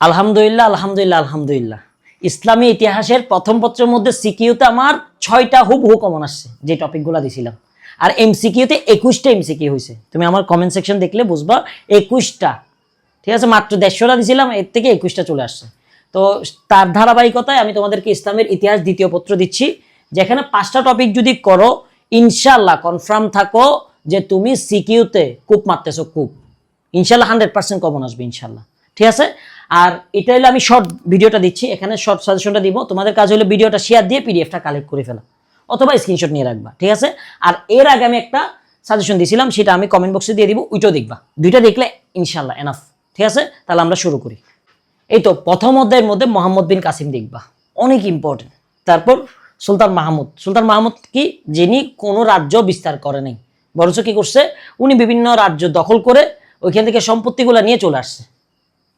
আলহামদুলিল্লাহ আলহামদুলিল্লাহ আলহামদুলিল্লাহ। ইসলামী ইতিহাসের প্রথম পত্রের মধ্যে সিকিউতে আমার 6টা হুবহু কমন আসছে, যে টপিকগুলো দিছিলাম। আর এমসিকিউতে 21টা এমসিকিউ হয়েছে। তুমি আমার কমেন্ট সেকশন দেখলে বুঝবা 21টা। ঠিক আছে, মাত্র 150টা দিছিলাম, এর থেকে 21টা চলে আসছে। তো তার ধারাবাহিকতায় আমি তোমাদেরকে ইসলামের ইতিহাস দ্বিতীয় পত্র দিচ্ছি, যেখানে 5টা টপিক যদি করো ইনশাল্লাহ কনফার্ম থাকো যে তুমি সিকিউতে কূপ মারতেছো, কূপ। ইনশাল্লাহ 100% কমন আসবে ইনশাল্লাহ। ঠিক আছে, আর এটা হলো আমি শর্ট ভিডিওটা দিচ্ছি, এখানে শর্ট সাজেশনটা দিব। তোমাদের কাজ হলো ভিডিওটা শেয়ার দিয়ে পিডিএফটা কালেক্ট করে ফেলা, অথবা স্ক্রিনশট নিয়ে রাখবা। ঠিক আছে, আর এর আগে আমি একটা সাজেশন দিয়েছিলাম, সেটা আমি কমেন্ট বক্সে দিয়ে দিব, ওইটাও দেখবা। দুইটা দেখলে ইনশাল্লাহ এনাফ। ঠিক আছে, তাহলে আমরা শুরু করি। এই তো প্রথম অধ্যায়ের মধ্যে মোহাম্মদ বিন কাসিম দেখবা, অনেক ইম্পর্টেন্ট। তারপর সুলতান মাহমুদ। সুলতান মাহমুদ কি, যিনি কোনো রাজ্য বিস্তার করে নাই, বরঞ্চ কি করছে, উনি বিভিন্ন রাজ্য দখল করে ওইখান থেকে সম্পত্তিগুলো নিয়ে চলে আসছে,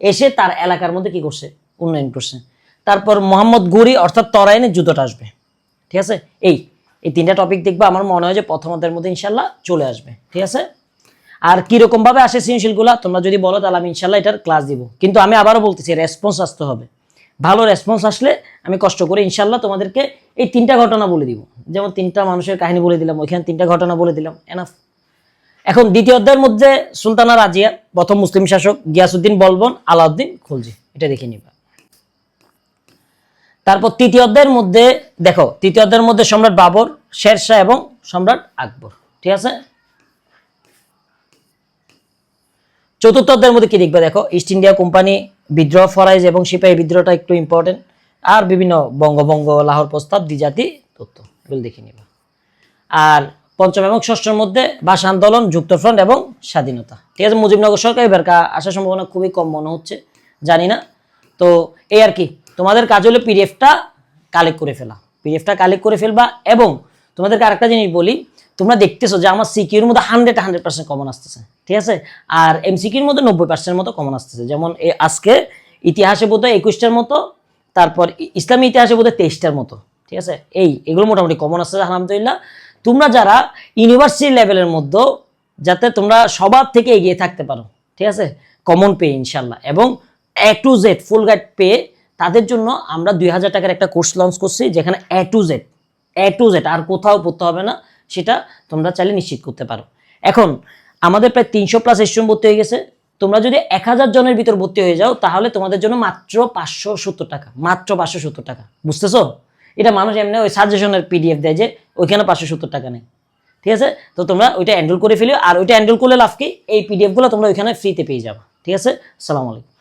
এসে তার এলাকার মধ্যে কি করছে, উন্নয়ন করছে। তারপর মোহাম্মদ ঘুরি অর্থাৎ তরাইনের যুদ্ধটা আসবে। ঠিক আছে, এই 3টা টপিক দেখবা, আমার মনে হয় যে প্রথম অধ্যায়ের মধ্যে ইনশাল্লাহ চলে আসবে। ঠিক আছে, আর কিরকম ভাবে আসে সৃজনশীলগুলা তোমরা যদি বলো, তাহলে আমি ইনশাল্লাহ এটার ক্লাস দিব। কিন্তু আমি আবারও বলতেছি, রেসপন্স আসতে হবে। ভালো রেসপন্স আসলে আমি কষ্ট করে ইনশাল্লাহ তোমাদেরকে এই 3টা ঘটনা বলে দিব। যেমন 3টা মানুষের কাহিনী বলে দিলাম, ওইখানে 3টা ঘটনা বলে দিলাম, এনাফ। এখন দ্বিতীয় অধ্যায়ের মধ্যে সুলতানা রাজিয়া, প্রথম মুসলিম শাসক গিয়াসউদ্দিন বলবন, আলাউদ্দিন খলজি, এটা দেখে নিবা। তারপর তৃতীয় অধ্যায়ের মধ্যে দেখো, তৃতীয় অধ্যায়ের মধ্যে সম্রাট বাবর, শেরশাহ এবং সম্রাট আকবর। ঠিক আছে, চতুর্থ অধ্যায়ের মধ্যে কি দেখবে দেখো, ইস্ট ইন্ডিয়া কোম্পানি বিদ্রোহ, ফরাইজ এবং সিপাহী বিদ্রোহটা একটু ইম্পর্টেন্ট, আর বিভিন্ন বঙ্গভঙ্গ, লাহোর প্রস্তাব, দ্বিজাতি তথ্য, এগুলো দেখে নিবা। আর পঞ্চম এবং ষষ্ঠের মধ্যে ভাষা আন্দোলন, যুক্তফ্রন্ট এবং স্বাধীনতা। ঠিক আছে, মুজিবনগর সরকার এবার আসার সম্ভাবনা খুবই কম মনে হচ্ছে, জানি না। তো এই আর কি, তোমাদের কাজ হলো পিডিএফটা কালেক্ট করে ফেলা, পিডিএফটা কালেক্ট করে ফেলবা। এবং তোমাদেরকে আরেকটা জিনিস বলি, তোমরা দেখতেছো যে আমার সিকিউর মধ্যে 100% কমন আসতেছে। ঠিক আছে, আর এমসিকিউর মধ্যে 90% মতো কমন আসতেছে। যেমন আজকে ইতিহাসে বোধহয় 21টার মতো, তারপর ইসলামী ইতিহাসে বোধহয় 23টার মতো। ঠিক আছে, এগুলো মোটামুটি কমন আসছে আলহামদুলিল্লাহ। তোমরা যারা ইউনিভার্সিটি লেভেলের মধ্যে, যাতে তোমরা সবার থেকে এগিয়ে থাকতে পারো, ঠিক আছে, কমন পেয়ে ইনশাল্লাহ, এবং A to Z full guide পেয়ে, তাদের জন্য আমরা 2000 টাকার একটা কোর্স লঞ্চ করছি, যেখানে A to Z আর কোথাও পড়তে হবে না, সেটা তোমরা চাইলে নিশ্চিত করতে পারো। এখন আমাদের প্রায় 300+ স্টুডেন্ট ভর্তি হয়ে গেছে। তোমরা যদি 1000 জনের ভিতর ভর্তি হয়ে যাও, তাহলে তোমাদের জন্য মাত্র 570 টাকা, মাত্র 570 টাকা। বুঝতেছো? এটা মানুষ এমনি ওই সাজেশনের পিডিএফ দেয় যে ওইখানে 570 টাকা নেই। ঠিক আছে, তো তোমরা ওইটা এনরোল করে ফেলিও। আর ওইটা এনরোল করলে লাভ কি, এই পিডিএফ গুলো তোমরা ওইখানে ফ্রিতে পেয়ে যাবে। ঠিক আছে, আসসালামু আলাইকুম।